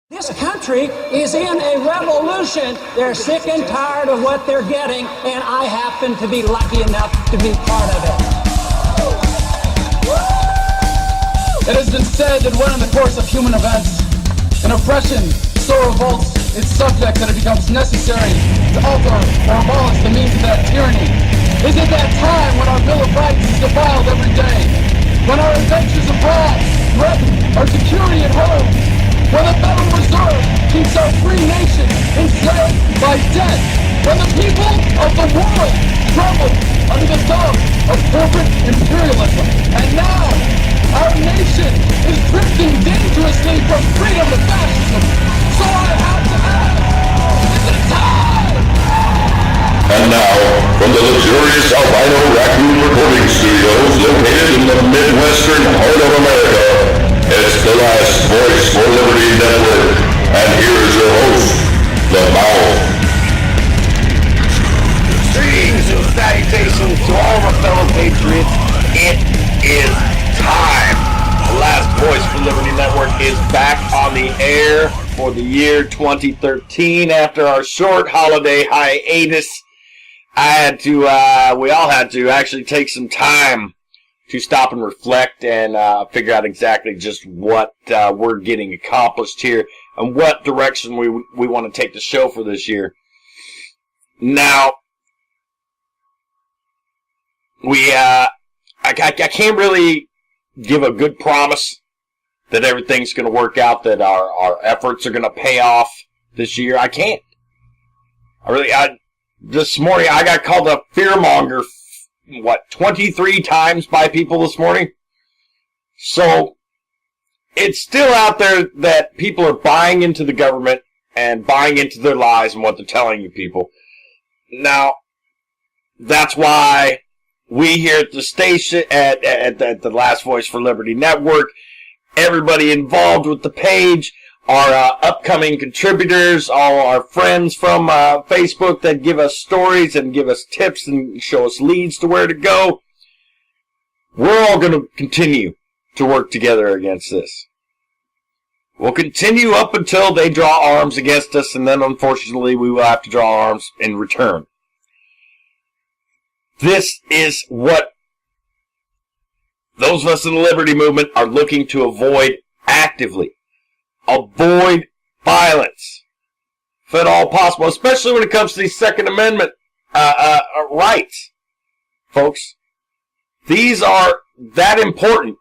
This country is in a revolution. They're sick and tired of what they're getting, and I happen to be lucky enough to be part of it. It has been said that when in the course of human events, an oppression so revolts its subject that it becomes necessary to alter or abolish the means of that tyranny. Is it that time when our Bill of Rights is defiled every day? When our adventures abroad threaten our security at home? When the Federal Reserve keeps our free nation enslaved by debt? When the people of the world tremble under the thumb of corporate imperialism? And now, our nation is drifting dangerously from freedom to fascism. So I have to ask, is it time? And now, from the luxurious albino raccoon recording studios located in the Midwestern heart of America, it's the Last Voice for Liberty Network. And here's your host, The Mouth. Greetings and salutations to all of our fellow patriots. It is time. The Last Voice for Liberty Network is back on the air for the year 2013 after our short holiday hiatus. We all had to actually take some time to stop and reflect and figure out exactly just what we're getting accomplished here and what direction we want to take the show for this year. Now, I can't really give a good promise that everything's going to work out, that our efforts are going to pay off this year. I can't. This morning, I got called a fearmonger, 23 times by people this morning? So, it's still out there that people are buying into the government and buying into their lies and what they're telling you people. Now, that's why we here at the station, at the Last Voice for Liberty Network, everybody involved with the page, our upcoming contributors, all our friends from Facebook that give us stories and give us tips and show us leads to where to go. We're all going to continue to work together against this. We'll continue up until they draw arms against us, and then unfortunately we will have to draw arms in return. This is what those of us in the Liberty Movement are looking to avoid actively. Avoid violence, if at all possible, especially when it comes to these Second Amendment rights. Folks, these are that important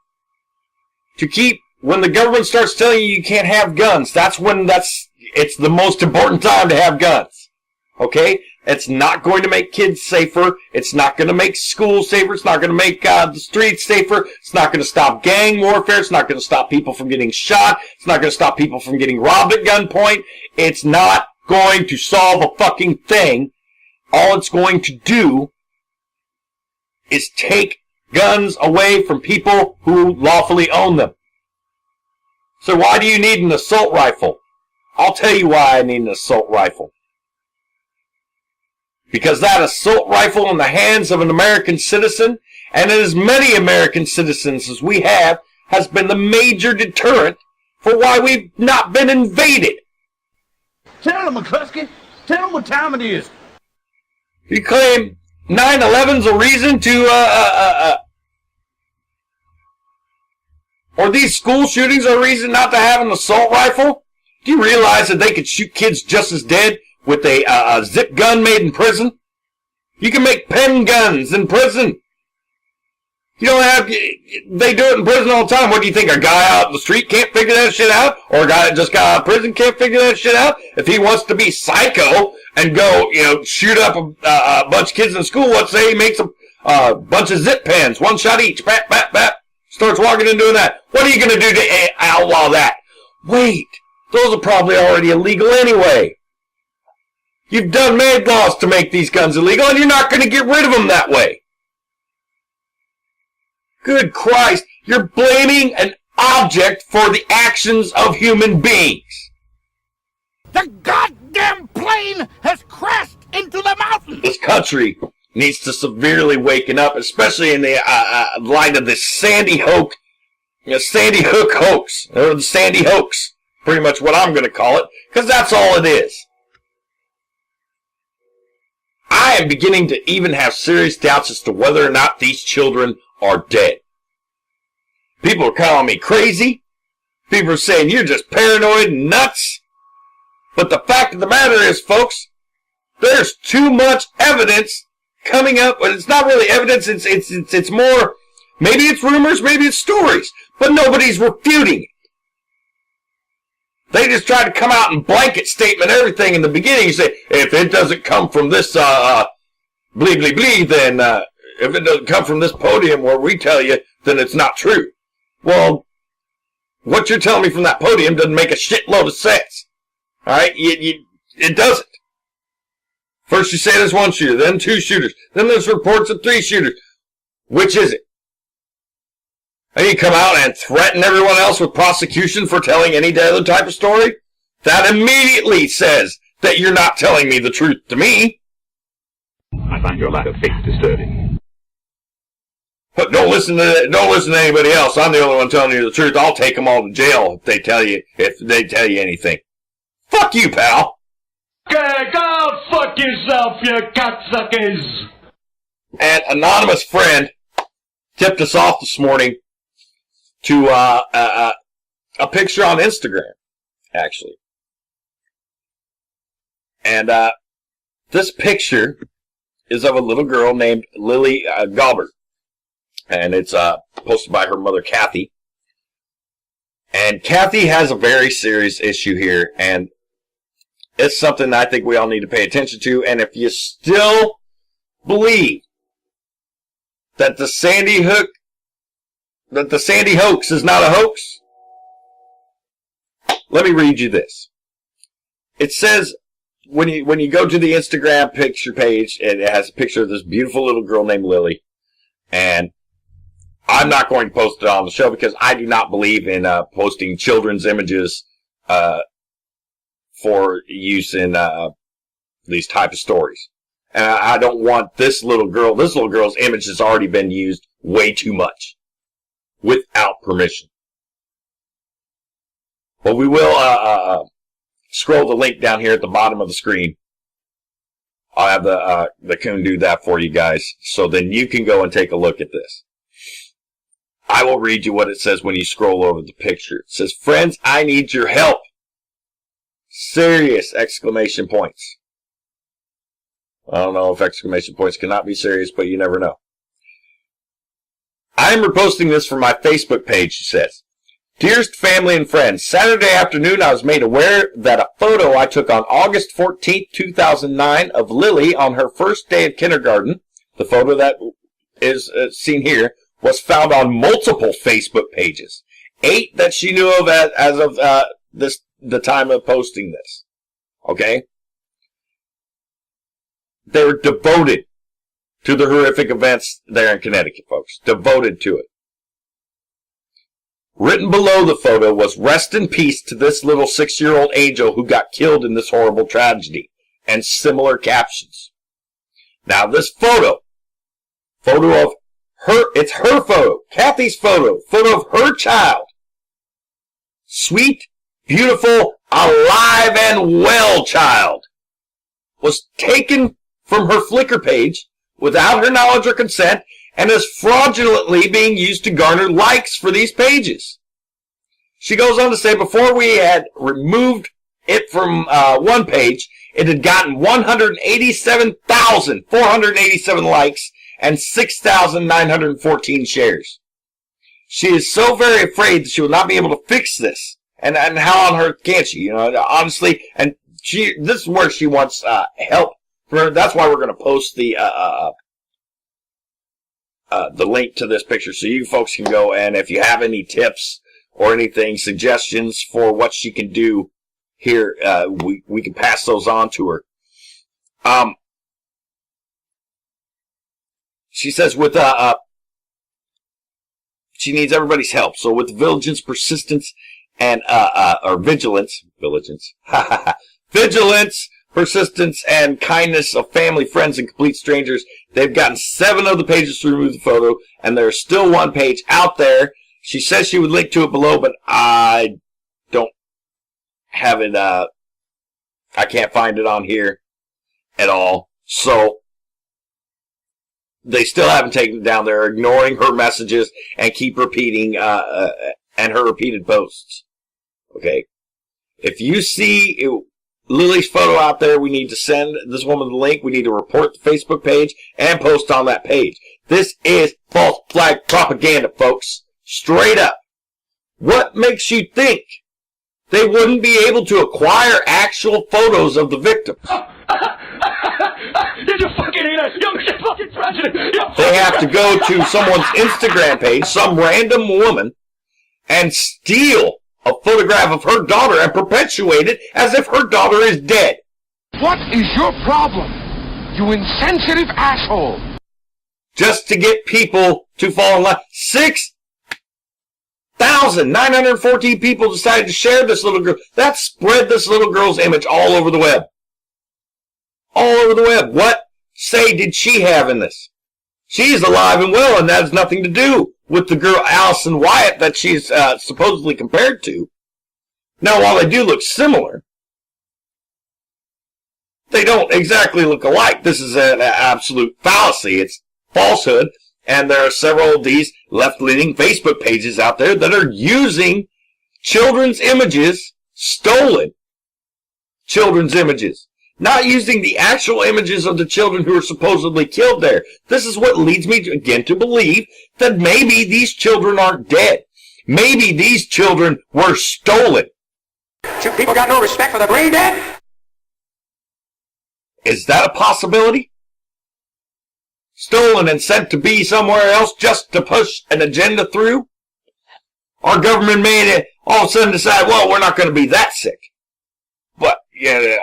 to keep. When the government starts telling you can't have guns, it's the most important time to have guns. Okay? It's not going to make kids safer. It's not going to make schools safer. It's not going to make the streets safer. It's not going to stop gang warfare. It's not going to stop people from getting shot. It's not going to stop people from getting robbed at gunpoint. It's not going to solve a fucking thing. All it's going to do is take guns away from people who lawfully own them. So why do you need an assault rifle? I'll tell you why I need an assault rifle. Because that assault rifle in the hands of an American citizen, and as many American citizens as we have, has been the major deterrent for why we've not been invaded. Tell them, McCluskey. Tell them what time it is. You claim 9/11's a reason to, or these school shootings are a reason not to have an assault rifle? Do you realize that they could shoot kids just as dead with a zip gun made in prison? You can make pen guns in prison. You don't have, they do it in prison all the time. What do you think, a guy out in the street can't figure that shit out? Or a guy that just got out of prison can't figure that shit out? If he wants to be psycho and go, shoot up a bunch of kids in school, let's say he makes a bunch of zip pens, one shot each, bat, bat, bat, starts walking and doing that. What are you going to do to outlaw that? Wait, those are probably already illegal anyway. You've made laws to make these guns illegal, and you're not going to get rid of them that way. Good Christ, you're blaming an object for the actions of human beings. The goddamn plane has crashed into the mountain. This country needs to severely waken up, especially in the light of this Sandy Hook hoax, or the Sandy Hoax. pretty much what I'm going to call it, because that's all it is. I am beginning to even have serious doubts as to whether or not these children are dead. People are calling me crazy. People are saying you're just paranoid and nuts. But the fact of the matter is, folks, there's too much evidence coming up. But it's not really evidence. It's more, maybe it's rumors, maybe it's stories. But nobody's refuting it. They just try to come out and blanket statement everything in the beginning. You say, if it doesn't come from this, blee, blee, blee, then, if it doesn't come from this podium where we tell you, then it's not true. Well, what you're telling me from that podium doesn't make a shitload of sense. Alright? It doesn't. First you say there's one shooter, then 2 shooters, then there's reports of 3 shooters. Which is it? And you come out and threaten everyone else with prosecution for telling any other type of story? That immediately says that you're not telling me the truth to me. I find your lack of faith disturbing. But don't listen to anybody else. I'm the only one telling you the truth. I'll take them all to jail if they tell you anything. Fuck you, pal. Okay, go fuck yourself, you cocksuckers. An anonymous friend tipped us off this morning to a picture on Instagram, actually. And this picture is of a little girl named Lily Galbert. And it's posted by her mother, Kathy. And Kathy has a very serious issue here, and it's something I think we all need to pay attention to. And if you still believe that the Sandy hoax is not a hoax, let me read you this. It says, when you go to the Instagram picture page, it has a picture of this beautiful little girl named Lily. And I'm not going to post it on the show because I do not believe in posting children's images for use in these type of stories. And I don't want this little girl's image has already been used way too much without permission. But we will scroll the link down here at the bottom of the screen. I'll have the coon do that for you guys, so then you can go and take a look at this. I will read you what it says when you scroll over the picture. It says, "Friends, I need your help." Serious exclamation points. I don't know if exclamation points cannot be serious, but you never know. "I am reposting this from my Facebook page," she says. "Dearest family and friends, Saturday afternoon I was made aware that a photo I took on August 14th, 2009 of Lily on her first day of kindergarten, the photo that is seen here, was found on multiple Facebook pages. 8 that she knew of as of the time of posting this. Okay? They were devoted to the horrific events there in Connecticut, folks. Devoted to it. Written below the photo was, "Rest in peace to this little 6-year-old angel who got killed in this horrible tragedy," and similar captions. Now this photo of her, it's her photo, Kathy's photo of her child. Sweet, beautiful, alive and well child. Was taken from her Flickr page without her knowledge or consent and is fraudulently being used to garner likes for these pages. She goes on to say, before we had removed it from one page, it had gotten 187,487 likes and 6,914 shares. She is so very afraid that she will not be able to fix this. And how on earth can she? You know, honestly, and this is where she wants help. That's why we're going to post the link to this picture so you folks can go, and if you have any tips or anything, suggestions for what she can do here, we can pass those on to her. She says she needs everybody's help. So with vigilance, persistence, and vigilance, persistence, and kindness of family, friends, and complete strangers, they've gotten 7 of the pages to remove the photo, and there's still 1 page out there. She says she would link to it below, but I don't have it, I can't find it on here at all. So, they still haven't taken it down. They're ignoring her messages and keep repeating, and her repeated posts. Okay? If you see Lily's photo out there, we need to send this woman the link. We need to report the Facebook page and post on that page. This is false flag propaganda, folks. Straight up. What makes you think they wouldn't be able to acquire actual photos of the victim? Did you fucking hate us? You're fucking president! They have to go to someone's Instagram page, some random woman, and steal a photograph of her daughter and perpetuate it as if her daughter is dead. What is your problem, you insensitive asshole? Just to get people to fall in love. 6,914 people decided to share this little girl. That spread this little girl's image all over the web. All over the web. What say did she have in this? She's alive and well, and that has nothing to do with the girl Allison Wyatt that she's supposedly compared to. Now, while they do look similar, they don't exactly look alike. This is an absolute fallacy. It's falsehood, and there are several of these left-leaning Facebook pages out there that are using children's images, stolen children's images. Not using the actual images of the children who were supposedly killed there. This is what leads me again to believe that maybe these children aren't dead. Maybe these children were stolen. People got no respect for the brain dead? Is that a possibility? Stolen and sent to be somewhere else just to push an agenda through? Our government made it all of a sudden decide, well, we're not going to be that sick. But, yeah,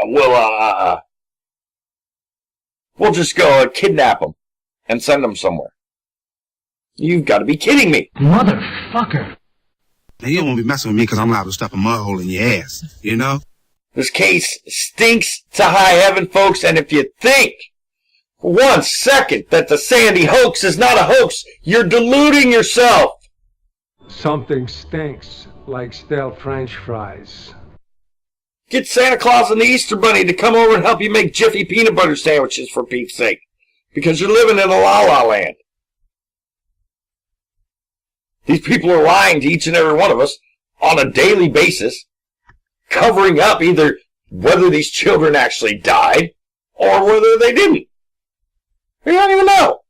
we'll just go and kidnap them and send them somewhere. You've got to be kidding me. Motherfucker. Now, you don't want to be messing with me because I'm liable to stuff a mud hole in your ass, you know? This case stinks to high heaven, folks, and if you think for 1 second that the Sandy hoax is not a hoax, you're deluding yourself. Something stinks like stale French fries. Get Santa Claus and the Easter Bunny to come over and help you make Jiffy peanut butter sandwiches, for Pete's sake. Because you're living in a la-la land. These people are lying to each and every one of us on a daily basis, covering up either whether these children actually died or whether they didn't. We don't even know.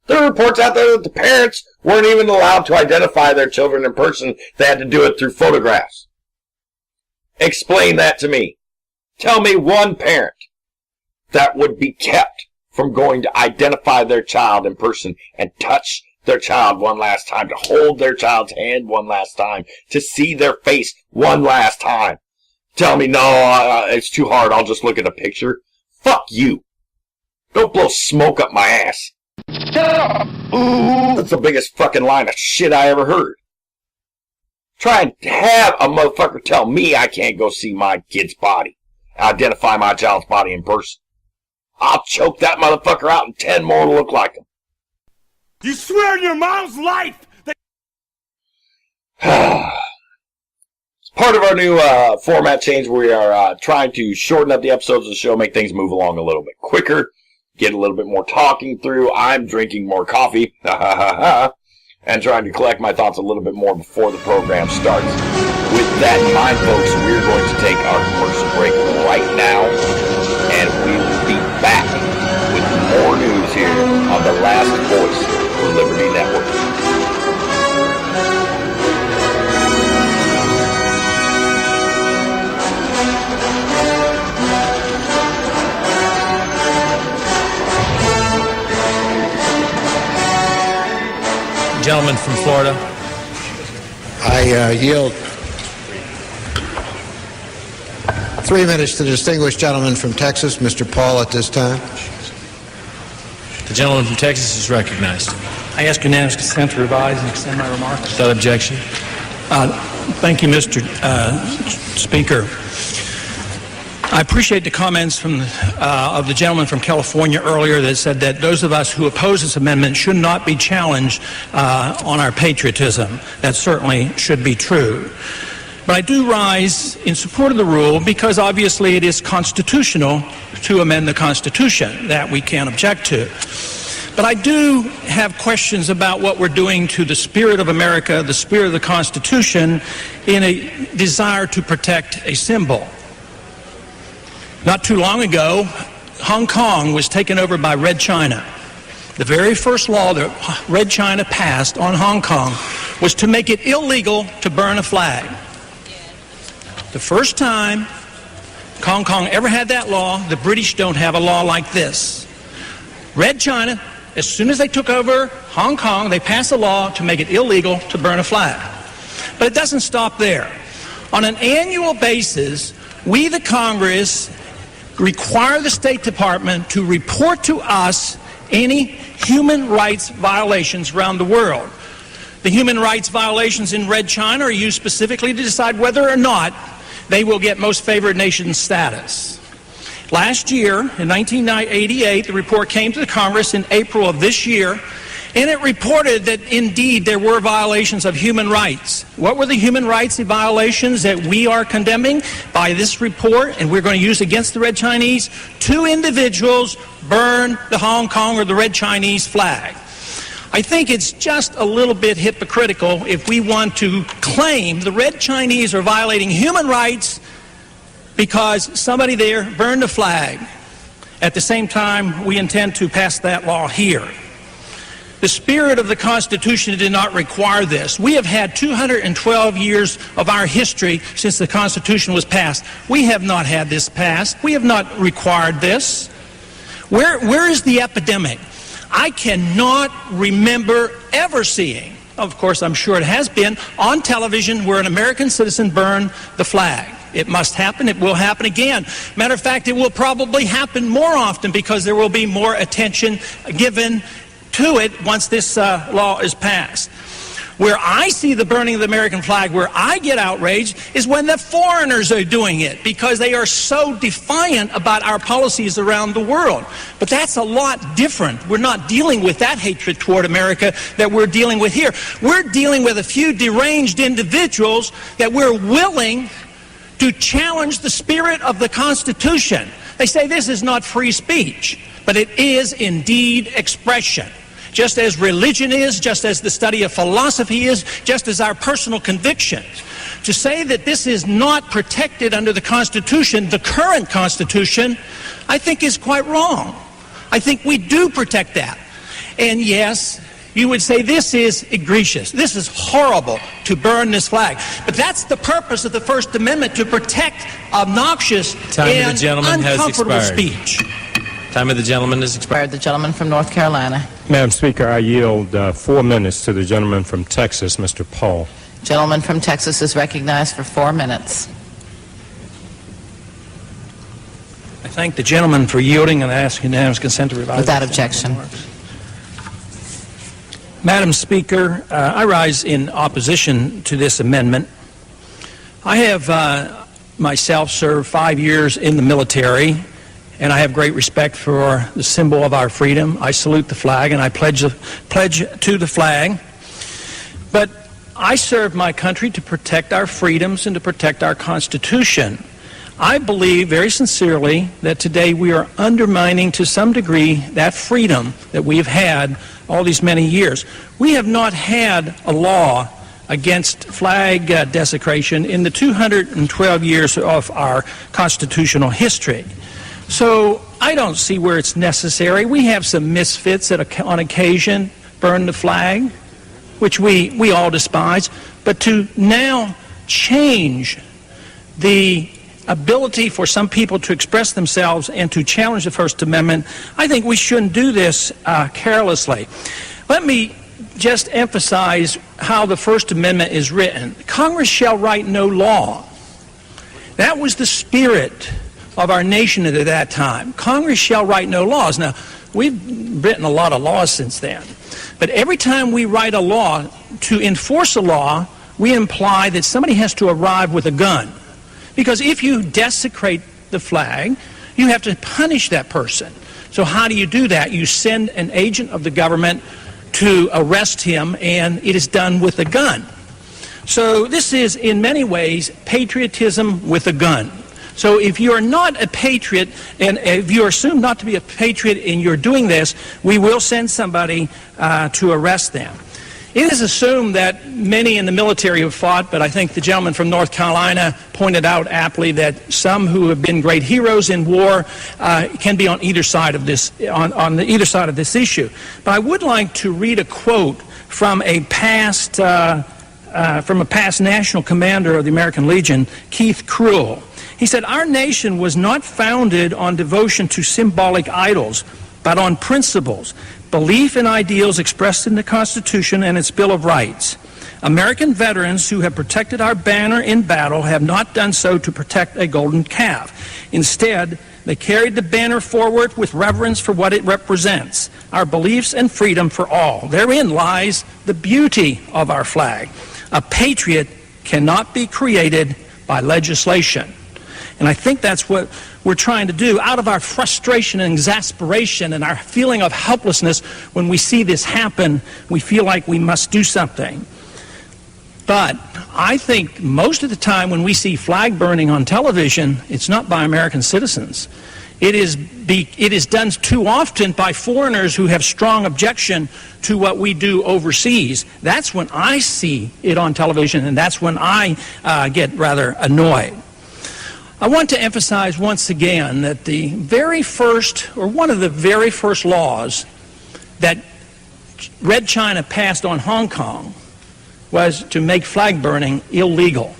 There are reports out there that the parents weren't even allowed to identify their children in person. They had to do it through photographs. Explain that to me. Tell me one parent that would be kept from going to identify their child in person and touch their child one last time, to hold their child's hand one last time, to see their face one last time. Tell me, no, it's too hard, I'll just look at a picture. Fuck you. Don't blow smoke up my ass. That's the biggest fucking line of shit I ever heard. Try and have a motherfucker tell me I can't go see my kid's body, identify my child's body in person. I'll choke that motherfucker out and 10 more to look like him. You swear on your mom's life that... It's part of our new format change. We are trying to shorten up the episodes of the show, make things move along a little bit quicker, get a little bit more talking through. I'm drinking more coffee. And trying to collect my thoughts a little bit more before the program starts. With that in mind, folks, we're going to take our commercial break right now, and we will be back with more news here on the last voice for Liberty Network. Gentleman from Florida. I yield 3 minutes to the distinguished gentleman from Texas, Mr. Paul, at this time. The gentleman from Texas is recognized. I ask unanimous consent to revise and extend my remarks. Without objection. Thank you, Mr. Speaker. I appreciate the comments from of the gentleman from California earlier that said that those of us who oppose this amendment should not be challenged on our patriotism. That certainly should be true. But I do rise in support of the rule because obviously it is constitutional to amend the Constitution. That we can't object to. But I do have questions about what we're doing to the spirit of America, the spirit of the Constitution, in a desire to protect a symbol. Not too long ago, Hong Kong was taken over by Red China. The very first law that Red China passed on Hong Kong was to make it illegal to burn a flag. The first time Hong Kong ever had that law, the British don't have a law like this. Red China, as soon as they took over Hong Kong, they passed a law to make it illegal to burn a flag. But it doesn't stop there. On an annual basis, we, the Congress, require the State Department to report to us any human rights violations around the world. The human rights violations in Red China are used specifically to decide whether or not they will get most favored nation status. Last year, in 1988, the report came to the Congress in April of this year, and it reported that indeed there were violations of human rights. What were the human rights violations that we are condemning by this report, and we're going to use against the Red Chinese? 2 individuals burned the Hong Kong or the Red Chinese flag. I think it's just a little bit hypocritical if we want to claim the Red Chinese are violating human rights because somebody there burned a flag. At the same time, we intend to pass that law here. The spirit of the Constitution did not require this. We have had 212 years of our history since the Constitution was passed. We have not had this passed. We have not required this. Where is the epidemic? I cannot remember ever seeing, of course I'm sure it has been, on television where an American citizen burned the flag. It must happen. It will happen again. Matter of fact, it will probably happen more often because there will be more attention given to it once this law is passed. Where I see the burning of the American flag, where I get outraged, is when the foreigners are doing it because they are so defiant about our policies around the world. But that's a lot different. We're not dealing with that hatred toward America that we're dealing with here. We're dealing with a few deranged individuals that we're willing to challenge the spirit of the Constitution. They say this is not free speech, but it is indeed expression. Just as religion is, just as the study of philosophy is, just as our personal convictions. To say that this is not protected under the Constitution, the current Constitution, I think is quite wrong. I think we do protect that. And yes, you would say this is egregious. This is horrible to burn this flag. But that's the purpose of the First Amendment, to protect obnoxious and uncomfortable speech. Time of the gentleman has expired. The gentleman from North Carolina. Madam Speaker, I yield 4 minutes to the gentleman from Texas, Mr. Paul. Gentleman from Texas is recognized for 4 minutes. I thank the gentleman for yielding and ask unanimous consent to revise. Without objection. Madam Speaker, I rise in opposition to this amendment. I have myself served 5 years in the military, and I have great respect for the symbol of our freedom. I salute the flag, and I pledge to the flag. But I serve my country to protect our freedoms and to protect our Constitution. I believe very sincerely that today we are undermining to some degree that freedom that we have had all these many years. We have not had a law against flag desecration in the 212 years of our constitutional history. So I don't see where it's necessary. We have some misfits that on occasion burn the flag, which we all despise. But to now change the ability for some people to express themselves and to challenge the First Amendment, I think we shouldn't do this carelessly. Let me just emphasize how the First Amendment is written. Congress shall write no law. That was the spirit of our nation at that time. Congress shall write no laws. Now, we've written a lot of laws since then. But every time we write a law, to enforce a law, we imply that somebody has to arrive with a gun. Because if you desecrate the flag, you have to punish that person. So how do you do that? You send an agent of the government to arrest him, and it is done with a gun. So this is, in many ways, patriotism with a gun. So if you are not a patriot, and if you are assumed not to be a patriot and you're doing this, we will send somebody to arrest them. It is assumed that many in the military have fought, but I think the gentleman from North Carolina pointed out aptly that some who have been great heroes in war can be on either side of this, on either side of this issue. But I would like to read a quote from a past national commander of the American Legion, Keith Cruel. He said, "Our nation was not founded on devotion to symbolic idols, but on principles, belief in ideals expressed in the Constitution and its Bill of Rights. American veterans who have protected our banner in battle have not done so to protect a golden calf. Instead, they carried the banner forward with reverence for what it represents, our beliefs and freedom for all. Therein lies the beauty of our flag. A patriot cannot be created by legislation." And I think that's what we're trying to do out of our frustration and exasperation and our feeling of helplessness. When we see this happen, we feel like we must do something. But I think most of the time when we see flag burning on television, it's not by American citizens. It is done too often by foreigners who have strong objection to what we do overseas. That's when I see it on television, and that's when I get rather annoyed. I want to emphasize once again that the very first, or one of the very first laws that Red China passed on Hong Kong was to make flag burning illegal.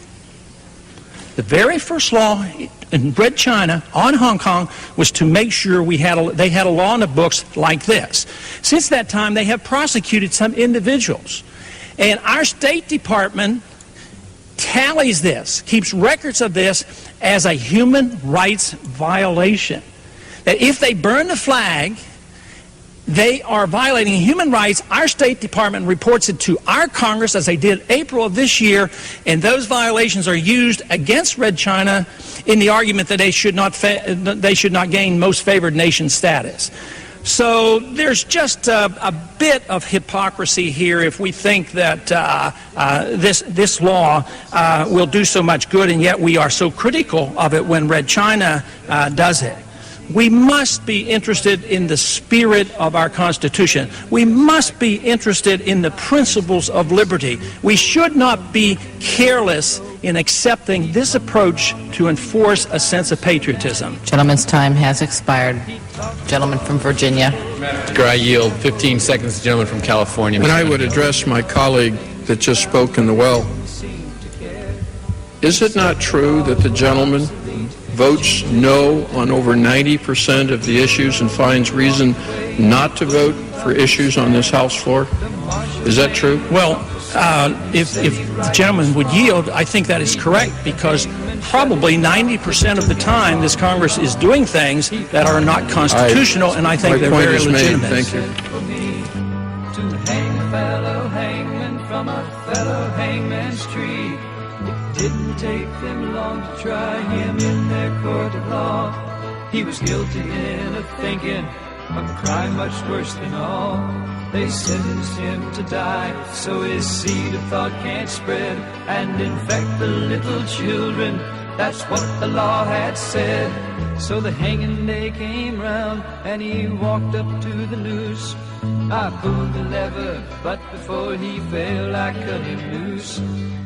The very first law in Red China on Hong Kong was to make sure they had a law in the books like this. Since that time, they have prosecuted some individuals. And our State Department tallies this, keeps records of this as a human rights violation. That if they burn the flag, they are violating human rights. Our State Department reports it to our Congress, as they did April of this year, and those violations are used against Red China in the argument that they should not gain most favored nation status. So there's just a bit of hypocrisy here if we think that this law will do so much good, and yet we are so critical of it when Red China does it. We must be interested in the spirit of our Constitution. We must be interested in the principles of liberty. We should not be careless in accepting this approach to enforce a sense of patriotism. Gentleman's time has expired. Gentleman from Virginia. I yield 15 seconds to the gentleman from California. And I would address my colleague that just spoke in the well. Is it not true that the gentleman votes no on over 90% of the issues and finds reason not to vote for issues on this House floor? Is that true? Well, if the gentleman would yield, I think that is correct, because probably 90% of the time this Congress is doing things that are not constitutional, and I think they're very legitimate. Thank you. To hang a fellow hangman from a fellow hangman's tree. It didn't take them long to try him in their court of law. He was guilty in of thinking of a crime much worse than all. They sentenced him to die so his seed of thought can't spread and infect the little children. That's what the law had said. So the hanging day came round and he walked up to the noose. I pulled the lever, but before he fell I cut him loose.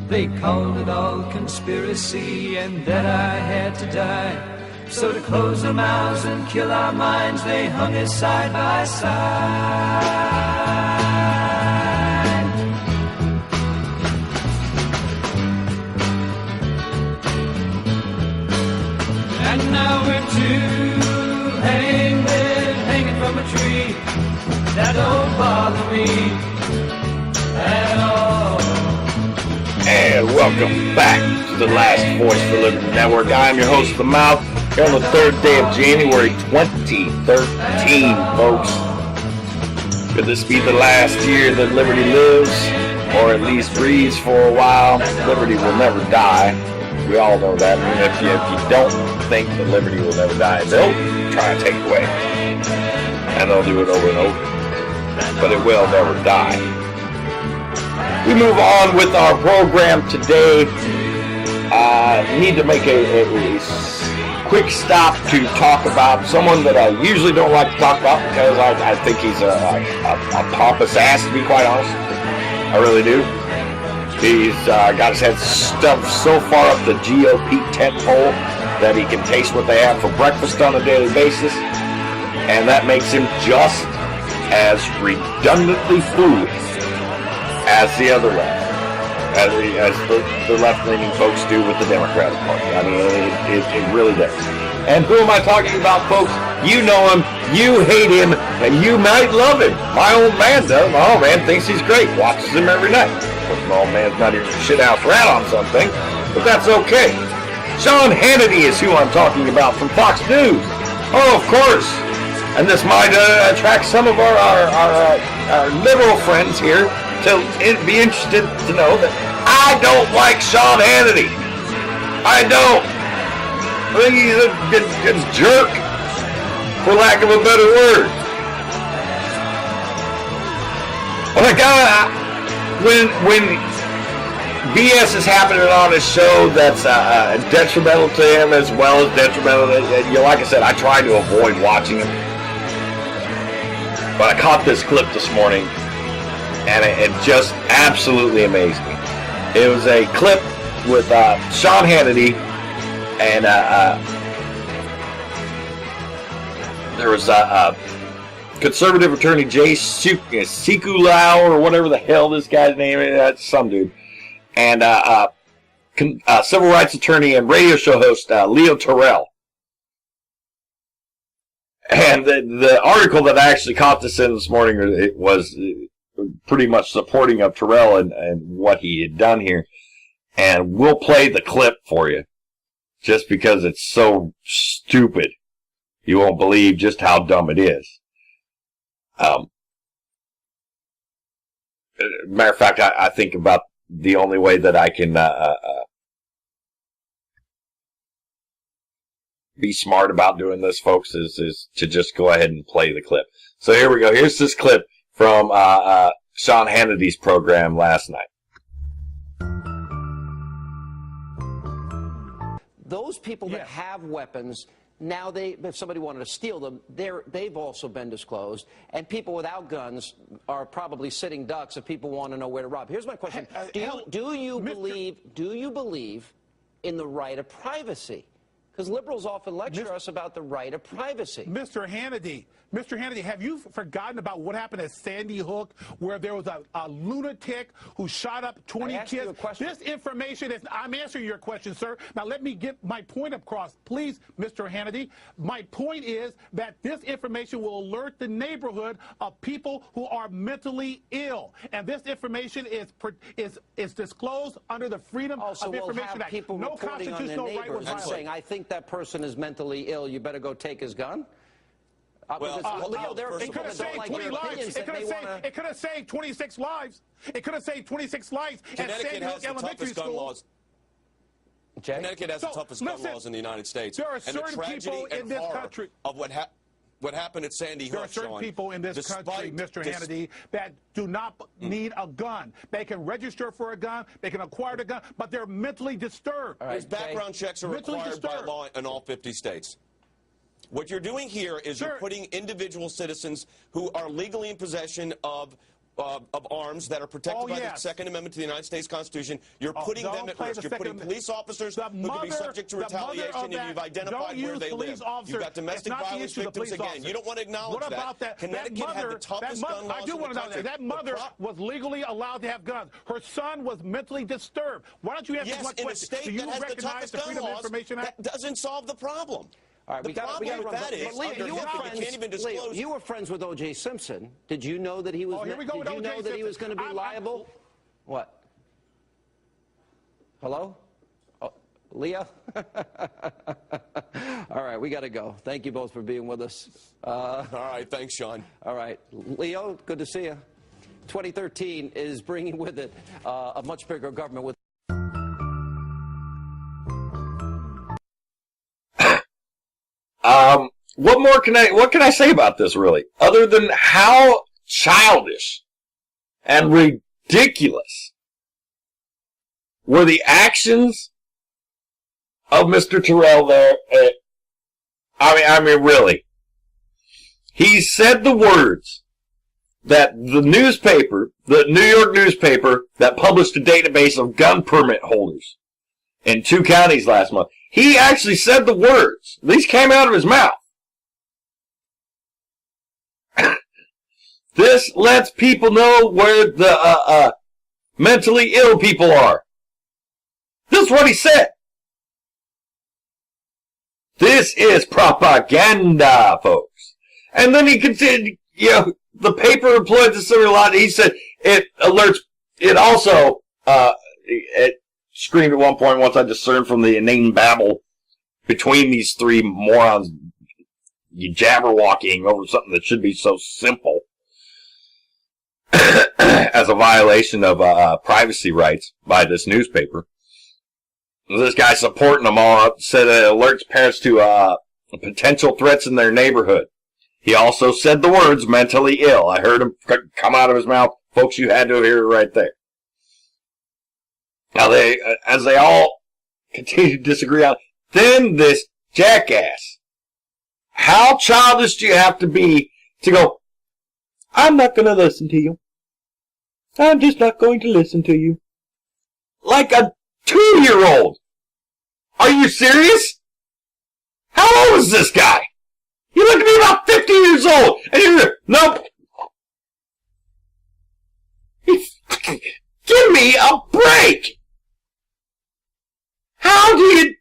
They called it all conspiracy and that I had to die. So to close their mouths and kill our minds, they hung us side by side. And now we're two hangmen hanging from a tree. That don't bother me at all. And welcome back to the Last Voice for Liberty Network. I am your host, The Mouth, here on the 3rd day of January 2013, folks. Could this be the last year that liberty lives, or at least breathes for a while? Liberty will never die. We all know that. I mean, if you don't think that liberty will never die, they'll try to take it away. And they'll do it over and over. But it will never die. we move on with our program today. Need to make a quick stop to talk about someone that I usually don't like to talk about because I think he's a pompous ass, to be quite honest. I really do. He's got his head stuffed so far up the GOP tent pole that he can taste what they have for breakfast on a daily basis, and that makes him just as redundantly foolish as the other left. As the left-leaning folks do with the Democratic Party. I mean, it really does. And who am I talking about, folks? You know him, you hate him, and you might love him. My old man does. My old man thinks he's great, watches him every night. Of course, my old man's not even a shithouse rat on something, but that's okay. Sean Hannity is who I'm talking about from Fox News. Oh, of course. And this might attract some of our liberal friends here to be interested to know that I don't like Sean Hannity. I don't. I think he's a jerk, for lack of a better word. Well, the guy, when BS is happening on his show that's detrimental to him as well as detrimental to, like I said, I try to avoid watching him. But I caught this clip this morning, and it just absolutely amazed me. It was a clip with Sean Hannity, and there was conservative attorney Jay Sekulow, or whatever the hell this guy's name is. That's some dude. And civil rights attorney and radio show host Leo Terrell. And the article that I actually caught this in this morning, it was pretty much supporting of Terrell and what he had done here. And we'll play the clip for you, just because it's so stupid. You won't believe just how dumb it is. Matter of fact, I think about the only way that I can be smart about doing this, folks, is to just go ahead and play the clip. So here we go. Here's this clip from Sean Hannity's program last night. Those people that have weapons, now if somebody wanted to steal them, they've also been disclosed. And people without guns are probably sitting ducks if people want to know where to rob. Here's my question: Do you believe in the right of privacy? Because liberals often lecture us about the right of privacy. Mr. Hannity, have you forgotten about what happened at Sandy Hook, where there was a lunatic who shot up 20 kids? This information is, I'm answering your question, sir. Now let me get my point across. Please, Mr. Hannity, my point is that this information will alert the neighborhood of people who are mentally ill. And this information is disclosed under the Freedom of Information Act. No constitutional right was violated. I think that person is mentally ill. You better go take his gun. Leo, there are people that don't like your opinions. It could have saved 26 lives. It could have saved 26 lives. Connecticut has the toughest gun laws. Connecticut has the toughest gun laws in the United States. There are certain people in this country of what happened at Sandy Hook. There are certain people in this country, Mr. Hannity, that do not need a gun. They can register for a gun, they can acquire a gun, but they're mentally disturbed. There's background checks are required by law in all 50 states. What you're doing here is you're putting individual citizens who are legally in possession of arms that are protected by the Second Amendment to the United States Constitution. You're putting them at risk. You're putting police officers who can be subject to retaliation, and you've identified where they live. You've got domestic violence victims again. You don't want to acknowledge that. Connecticut had the toughest gun laws in the country. That mother was legally allowed to have guns. Her son was mentally disturbed. Why don't you answer my question? Yes, in a state that has the toughest gun laws, that doesn't solve the problem. All right, we got to run. Leo, you were friends with O.J. Simpson. Did you know that he was? Did you know that he was going to be liable? What? Hello? Oh, Leah? All right, we got to go. Thank you both for being with us. All right, thanks, Sean. All right, Leo, good to see you. 2013 is bringing with it a much bigger government with. What can I say about this, really? Other than how childish and ridiculous were the actions of Mr. Terrell there. I mean, really. He said the words that the newspaper, the New York newspaper that published a database of gun permit holders in 2 counties last month. He actually said the words. These came out of his mouth. This lets people know where the mentally ill people are. This is what he said. This is propaganda, folks. And then he continued, the paper employed this a lot. He said it alerts, it also, it screamed at one point once I discerned from the inane babble between these 3 morons jabberwalking over something that should be so simple as a violation of privacy rights by this newspaper. This guy supporting them all said it alerts parents to potential threats in their neighborhood. He also said the words mentally ill. I heard him come out of his mouth. Folks, you had to hear it right there. Now, as they all continue to disagree on, then this jackass. How childish do you have to be to go, I'm not going to listen to you. I'm just not going to listen to you. Like a 2-year-old. Are you serious? How old is this guy? You look to be about 50 years old. And you're, nope. Give me a break. How do you...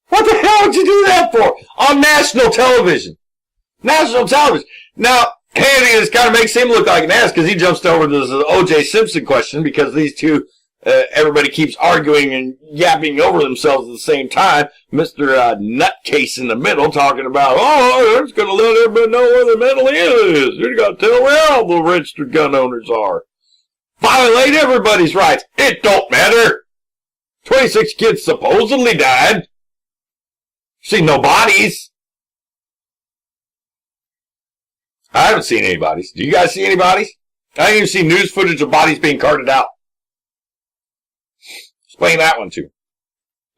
What the hell would you do that for? On national television. National television. Now, Hannity, this kind of makes him look like an ass because he jumps over to the O.J. Simpson question because these two, everybody keeps arguing and yapping over themselves at the same time. Mr. Nutcase in the middle talking about, it's going to let everybody know where the mentally ill is. You got to tell where all the registered gun owners are. Violate everybody's rights. It don't matter. 26 kids supposedly died. See no bodies. I haven't seen any bodies. Do you guys see any bodies? I didn't even see news footage of bodies being carted out. Explain that one too.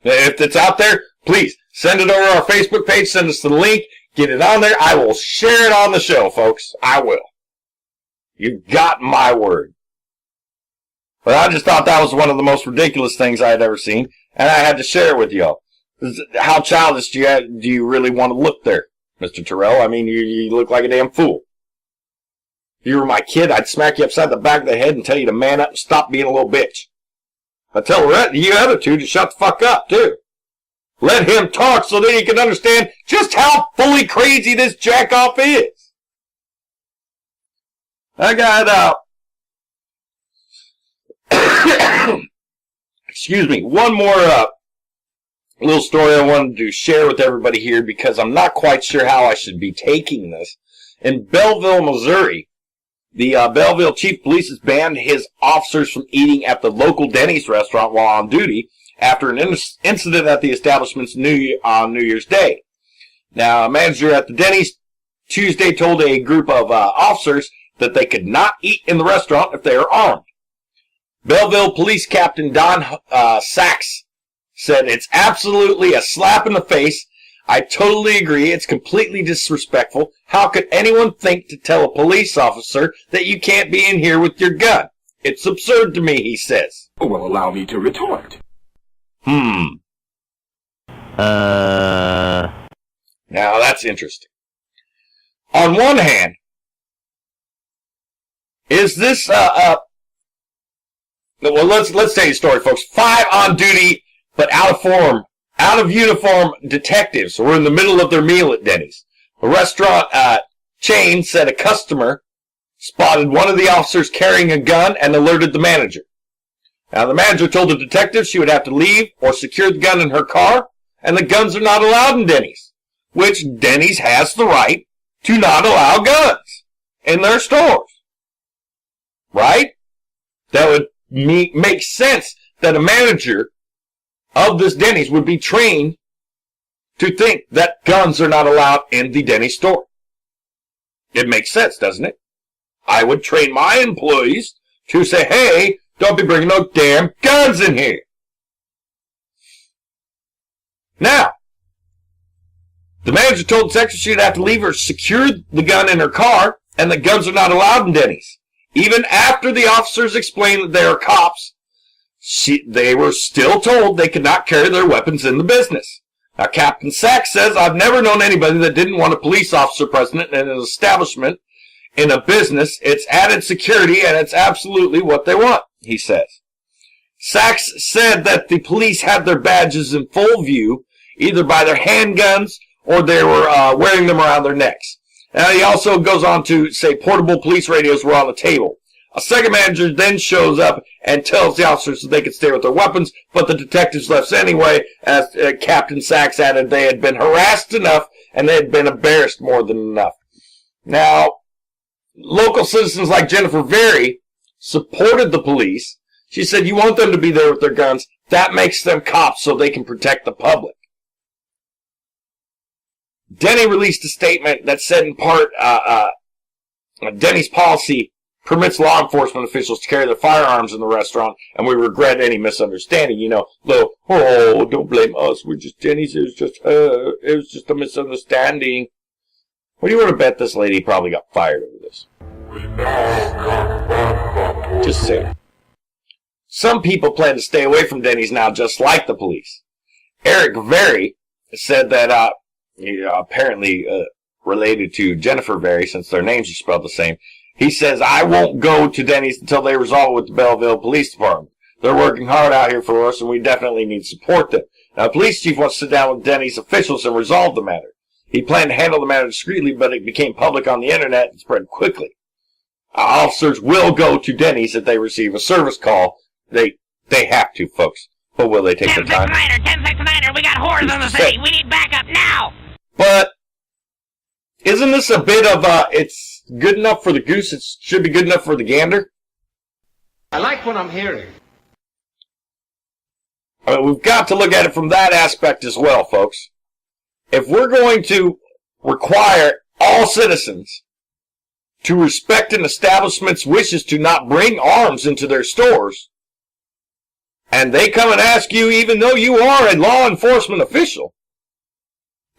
If it's out there, please send it over our Facebook page. Send us the link. Get it on there. I will share it on the show, folks. I will. You've got my word. But I just thought that was one of the most ridiculous things I had ever seen, and I had to share it with y'all. How childish do you really want to look there, Mr. Terrell? I mean, you look like a damn fool. If you were my kid, I'd smack you upside the back of the head and tell you to man up and stop being a little bitch. I'd tell you other two to shut the fuck up, too. Let him talk so that he can understand just how fully crazy this jackoff is. I got, excuse me, one more little story I wanted to share with everybody here because I'm not quite sure how I should be taking this. In Belleville, Missouri, the Belleville Chief of Police has banned his officers from eating at the local Denny's restaurant while on duty after an incident at the establishment's on New Year's Day. Now, a manager at the Denny's Tuesday told a group of officers that they could not eat in the restaurant if they are armed. Belleville Police Captain Don Sachs said, it's absolutely a slap in the face. I totally agree. It's completely disrespectful. How could anyone think to tell a police officer that you can't be in here with your gun? It's absurd to me, he says. Well, allow me to retort. Now that's interesting. On one hand, is this, well, let's tell you the story, folks. 5 on duty, but out of uniform detectives were in the middle of their meal at Denny's. The restaurant chain said a customer spotted one of the officers carrying a gun and alerted the manager. Now, the manager told the detective she would have to leave or secure the gun in her car, and the guns are not allowed in Denny's, which Denny's has the right to not allow guns in their stores. Right? That would make sense that a manager of this Denny's would be trained to think that guns are not allowed in the Denny's store. It makes sense, doesn't it? I would train my employees to say, hey, don't be bringing no damn guns in here. Now, the manager told the secretary she'd have to leave her secured the gun in her car, and the guns are not allowed in Denny's. Even after the officers explained that they are cops, they were still told they could not carry their weapons in the business. Now, Captain Sachs says, I've never known anybody that didn't want a police officer present in an establishment, in a business. It's added security, and it's absolutely what they want, he says. Sachs said that the police had their badges in full view, either by their handguns or they were wearing them around their necks. Now, he also goes on to say portable police radios were on the table. A second manager then shows up and tells the officers that they could stay with their weapons, but the detectives left anyway, as Captain Sachs added they had been harassed enough and they had been embarrassed more than enough. Now, local citizens like Jennifer Very supported the police. She said, you want them to be there with their guns. That makes them cops so they can protect the public. Denny released a statement that said in part, Denny's policy permits law enforcement officials to carry their firearms in the restaurant, and we regret any misunderstanding. You know, don't blame us. We're just Denny's. It was just a misunderstanding. What do you want to bet this lady probably got fired over this? Just saying. Some people plan to stay away from Denny's now, just like the police. Eric Very said that, apparently related to Jennifer Very, since their names are spelled the same. He says, I won't go to Denny's until they resolve it with the Belleville Police Department. They're working hard out here for us, and we definitely need to support them. Now, the police chief wants to sit down with Denny's officials and resolve the matter. He planned to handle the matter discreetly, but it became public on the internet and spread quickly. Officers will go to Denny's if they receive a service call. They have to, folks. But will they take their time? 10-6-9er, we got whores in the city. We need backup now. But isn't this a bit of it's good enough for the goose, it should be good enough for the gander? I like what I'm hearing. I mean, we've got to look at it from that aspect as well, folks. If we're going to require all citizens to respect an establishment's wishes to not bring arms into their stores, and they come and ask you, even though you are a law enforcement official,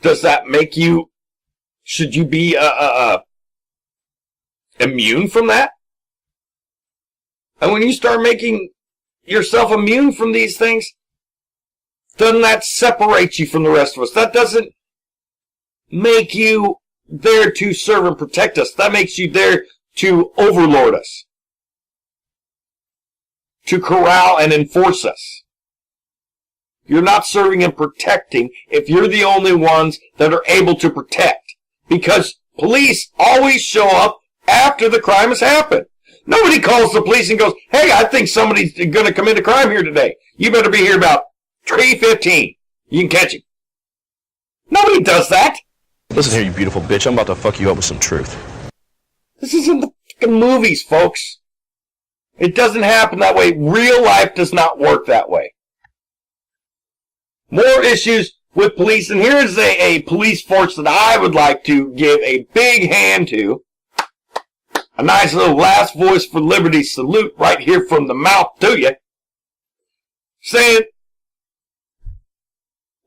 does that make you, should you be immune from that? And when you start making yourself immune from these things, doesn't that separate you from the rest of us? That doesn't make you there to serve and protect us. That makes you there to overlord us, to corral and enforce us. You're not serving and protecting if you're the only ones that are able to protect. Because police always show up after the crime has happened. Nobody calls the police and goes, hey, I think somebody's going to commit a crime here today. You better be here about 3:15. You can catch him. Nobody does that. Listen here, you beautiful bitch. I'm about to fuck you up with some truth. This isn't the fucking movies, folks. It doesn't happen that way. Real life does not work that way. More issues with police, and here is a police force that I would like to give a big hand to. A nice little last voice for liberty salute right here from the mouth to you. Saying,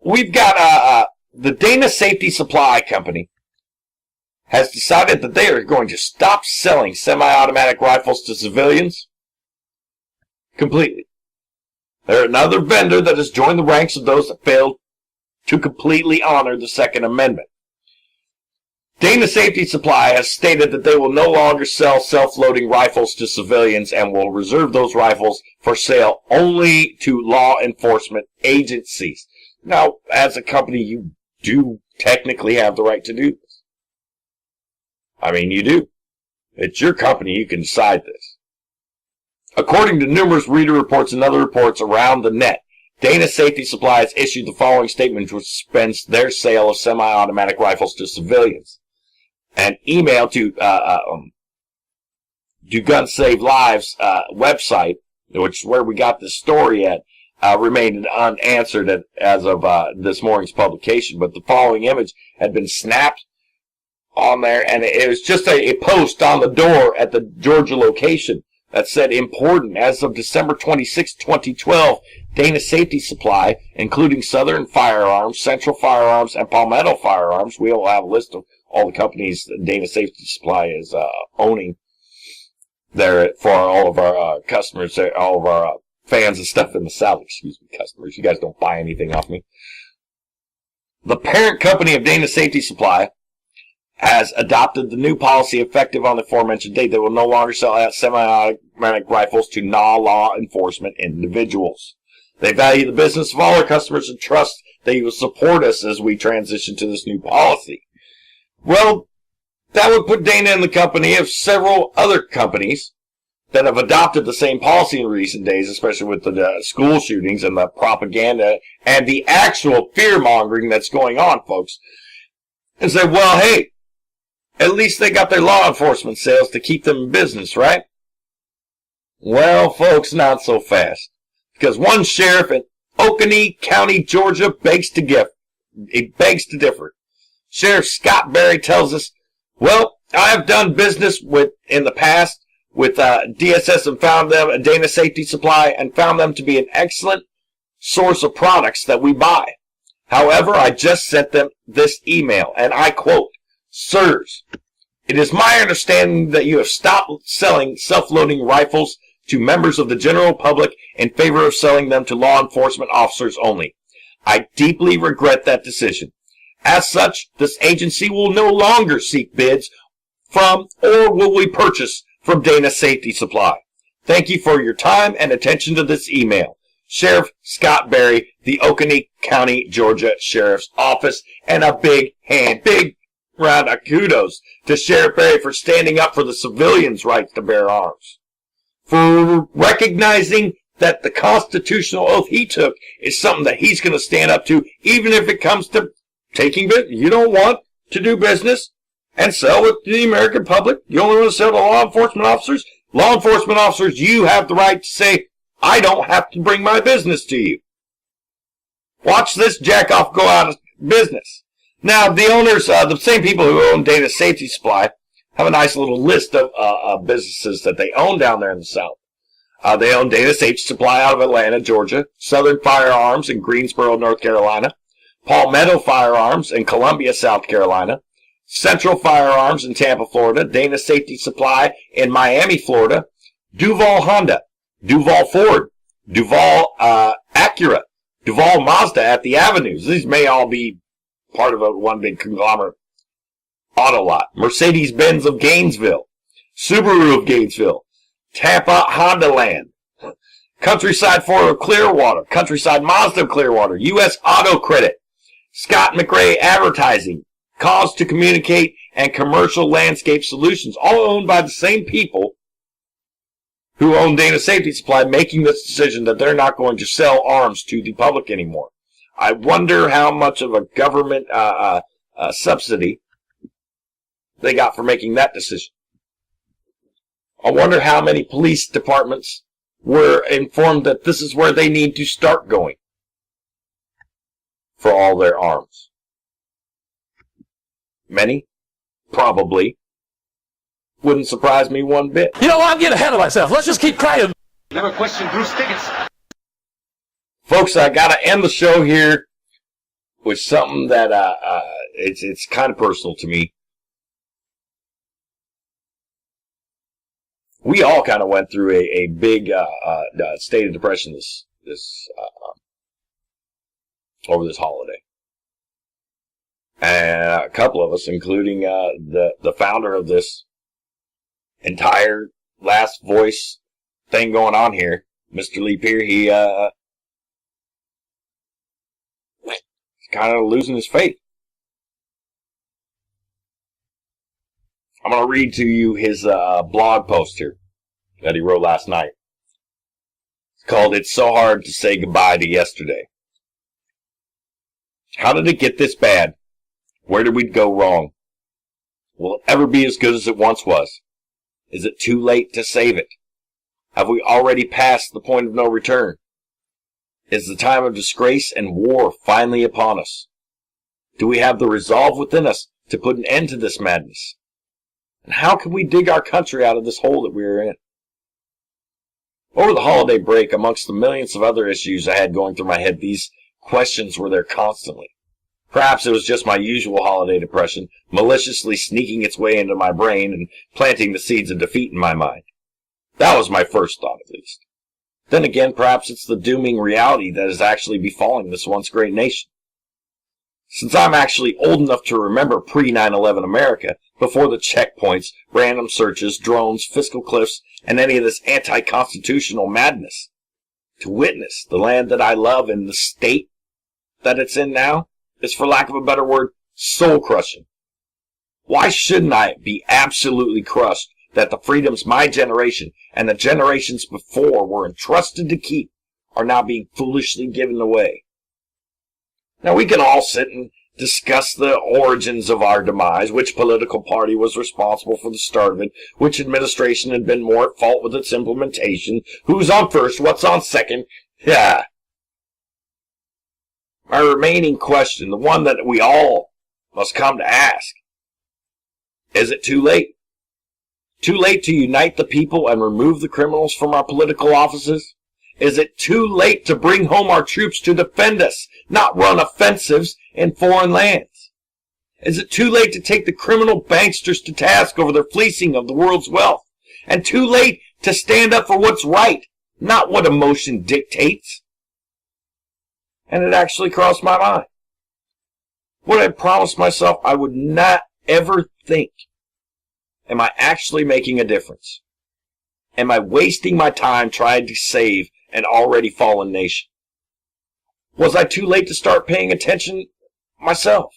we've got the Dana Safety Supply Company has decided that they are going to stop selling semi-automatic rifles to civilians completely. They're another vendor that has joined the ranks of those that failed to completely honor the Second Amendment. Dana Safety Supply has stated that they will no longer sell self-loading rifles to civilians and will reserve those rifles for sale only to law enforcement agencies. Now, as a company, you do technically have the right to do this. I mean, you do. It's your company. You can decide this. According to numerous reader reports and other reports around the net, Dana Safety Supply has issued the following statement which suspends their sale of semi-automatic rifles to civilians. An email to Do Guns Save Lives website, which is where we got this story at, remained unanswered as of this morning's publication. But the following image had been snapped on there, and it was just a post on the door at the Georgia location that said, important, as of December 26, 2012, Dana Safety Supply, including Southern Firearms, Central Firearms, and Palmetto Firearms. We will have a list of all the companies that Dana Safety Supply is owning there for all of our customers, all of our fans and stuff in the South. Excuse me, customers. You guys don't buy anything off me. The parent company of Dana Safety Supply has adopted the new policy effective on the aforementioned date. They will no longer sell semi-automatic rifles to non-law enforcement individuals. They value the business of all our customers and trust that you will support us as we transition to this new policy. Well, that would put Dana in the company of several other companies that have adopted the same policy in recent days, especially with the school shootings and the propaganda and the actual fear-mongering that's going on, folks. And say, well, hey, at least they got their law enforcement sales to keep them in business, right? Well, folks, not so fast. Because one sheriff in Oconee County, Georgia, begs to differ. Sheriff Scott Berry tells us, well, I have done business in the past with DSS and found them, Dana Safety Supply, and found them to be an excellent source of products that we buy. However, I just sent them this email, and I quote, Sirs, it is my understanding that you have stopped selling self-loading rifles to members of the general public in favor of selling them to law enforcement officers only. I deeply regret that decision. As such, this agency will no longer seek bids from or will we purchase from Dana Safety Supply. Thank you for your time and attention to this email. Sheriff Scott Berry, the Oconee County, Georgia Sheriff's Office, and a big round of kudos to Sheriff Berry for standing up for the civilians' rights to bear arms, for recognizing that the constitutional oath he took is something that he's going to stand up to, even if it comes to taking business. You don't want to do business and sell with the American public. You only want to sell to law enforcement officers. Law enforcement officers, you have the right to say, I don't have to bring my business to you. Watch this jackoff go out of business. Now, the owners, the same people who own Dana Safety Supply, have a nice little list of businesses that they own down there in the South. They own Dana Safety Supply out of Atlanta, Georgia, Southern Firearms in Greensboro, North Carolina, Palmetto Firearms in Columbia, South Carolina, Central Firearms in Tampa, Florida, Dana Safety Supply in Miami, Florida, Duval Honda, Duval Ford, Duval Acura, Duval Mazda at the Avenues. These may all be part of one big conglomerate auto lot. Mercedes-Benz of Gainesville, Subaru of Gainesville, Tampa Honda Land, Countryside Ford of Clearwater, Countryside Mazda of Clearwater, U.S. Auto Credit, Scott McRae Advertising, Cause to Communicate, and Commercial Landscape Solutions, all owned by the same people who own Dana Safety Supply, making this decision that they're not going to sell arms to the public anymore. I wonder how much of a government subsidy they got for making that decision. I wonder how many police departments were informed that this is where they need to start going for all their arms. Many? Probably. Wouldn't surprise me one bit. You know what? I'm getting ahead of myself. Let's just keep praying. Never question Bruce Tickets. Folks, I got to end the show here with something that it's kind of personal to me. We all kind of went through a big state of depression this over this holiday, and a couple of us, including the founder of this entire last voice thing going on here, Mr. Lee Peer, he's kind of losing his faith. I'm going to read to you his blog post here that he wrote last night. It's called, It's So Hard to Say Goodbye to Yesterday. How did it get this bad? Where did we go wrong? Will it ever be as good as it once was? Is it too late to save it? Have we already passed the point of no return? Is the time of disgrace and war finally upon us? Do we have the resolve within us to put an end to this madness? And how can we dig our country out of this hole that we are in? Over the holiday break, amongst the millions of other issues I had going through my head, these questions were there constantly. Perhaps it was just my usual holiday depression, maliciously sneaking its way into my brain and planting the seeds of defeat in my mind. That was my first thought, at least. Then again, perhaps it's the dooming reality that is actually befalling this once great nation. Since I'm actually old enough to remember pre-9/11 America, before the checkpoints, random searches, drones, fiscal cliffs, and any of this anti-constitutional madness, to witness the land that I love and the state that it's in now is, for lack of a better word, soul-crushing. Why shouldn't I be absolutely crushed that the freedoms my generation and the generations before were entrusted to keep are now being foolishly given away? Now, we can all sit and discuss the origins of our demise, which political party was responsible for the start of it, which administration had been more at fault with its implementation, who's on first, what's on second. Yeah. My remaining question, the one that we all must come to ask, is it too late? Too late to unite the people and remove the criminals from our political offices? Is it too late to bring home our troops to defend us, not run offensives in foreign lands? Is it too late to take the criminal banksters to task over their fleecing of the world's wealth? And too late to stand up for what's right, not what emotion dictates? And it actually crossed my mind. What I promised myself I would not ever think. Am I actually making a difference? Am I wasting my time trying to save an already fallen nation? Was I too late to start paying attention myself?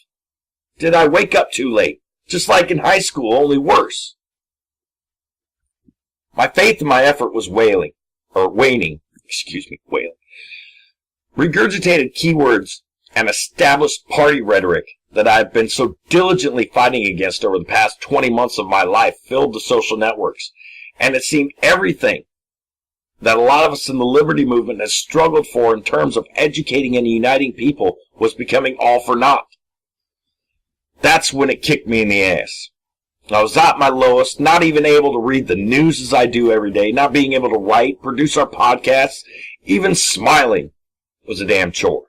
Did I wake up too late? Just like in high school, only worse. My faith in my effort was waning. Regurgitated keywords and established party rhetoric that I've been so diligently fighting against over the past 20 months of my life filled the social networks, and it seemed everything that a lot of us in the liberty movement has struggled for in terms of educating and uniting people was becoming all for naught. That's when it kicked me in the ass. I was at my lowest, not even able to read the news as I do every day, not being able to write, produce our podcasts, even smiling was a damn chore.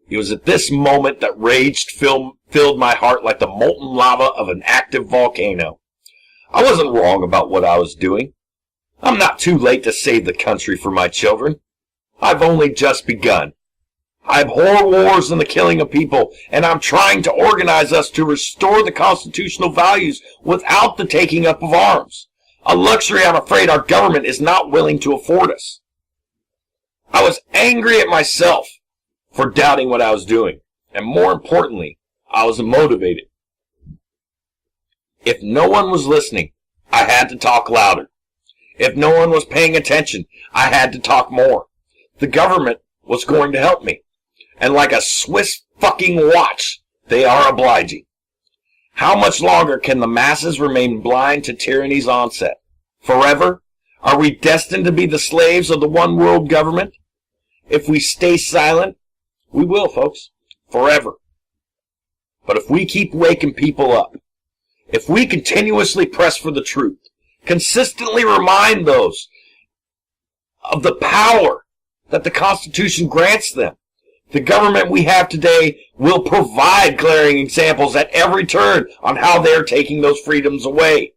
It was at this moment that rage filled my heart like the molten lava of an active volcano. I wasn't wrong about what I was doing. I'm not too late to save the country for my children. I've only just begun. I abhor wars and the killing of people, and I'm trying to organize us to restore the constitutional values without the taking up of arms, a luxury I'm afraid our government is not willing to afford us. I was angry at myself for doubting what I was doing, and more importantly, I was motivated. If no one was listening, I had to talk louder. If no one was paying attention, I had to talk more. The government was going to help me, and like a Swiss fucking watch, they are obliging. How much longer can the masses remain blind to tyranny's onset? Forever? Are we destined to be the slaves of the one world government? If we stay silent, we will, folks, forever. But if we keep waking people up, if we continuously press for the truth, consistently remind those of the power that the Constitution grants them, the government we have today will provide glaring examples at every turn on how they're taking those freedoms away.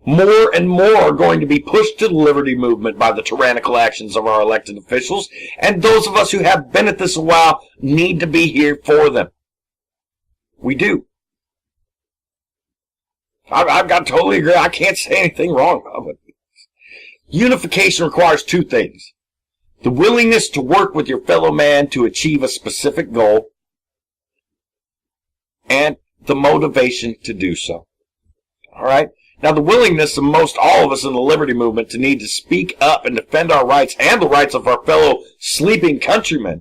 More and more are going to be pushed to the liberty movement by the tyrannical actions of our elected officials, and those of us who have been at this a while need to be here for them. We do. I've got to totally agree. I can't say anything wrong about it. Unification requires two things: the willingness to work with your fellow man to achieve a specific goal, and the motivation to do so. All right? Now, the willingness of most all of us in the liberty movement to need to speak up and defend our rights and the rights of our fellow sleeping countrymen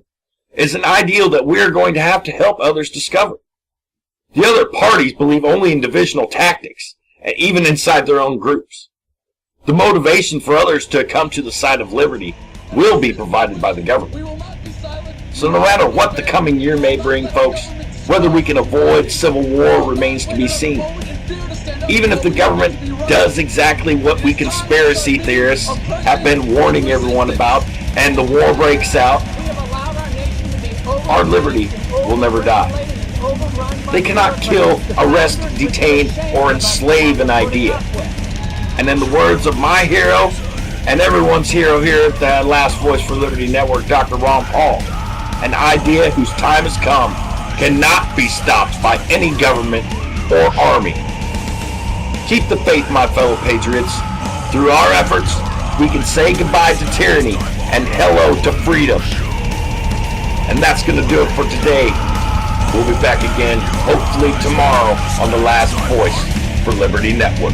is an ideal that we are going to have to help others discover. The other parties believe only in divisional tactics, even inside their own groups. The motivation for others to come to the side of liberty will be provided by the government. So no matter what the coming year may bring, folks, Whether we can avoid civil war remains to be seen. Even if the government does exactly what we conspiracy theorists have been warning everyone about, and the war breaks out, our liberty will never die. They cannot kill, arrest, detain, or enslave an idea. And in the words of my hero, and everyone's hero here at the Last Voice for Liberty Network, Dr. Ron Paul, an idea whose time has come cannot be stopped by any government or army. Keep the faith, my fellow patriots. Through our efforts, we can say goodbye to tyranny and hello to freedom. And that's going to do it for today. We'll be back again, hopefully tomorrow, on the Last Voice for Liberty Network.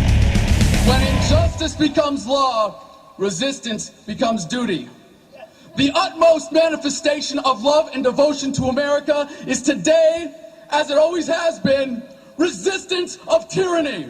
When injustice becomes law, resistance becomes duty. The utmost manifestation of love and devotion to America is today, as it always has been, resistance of tyranny.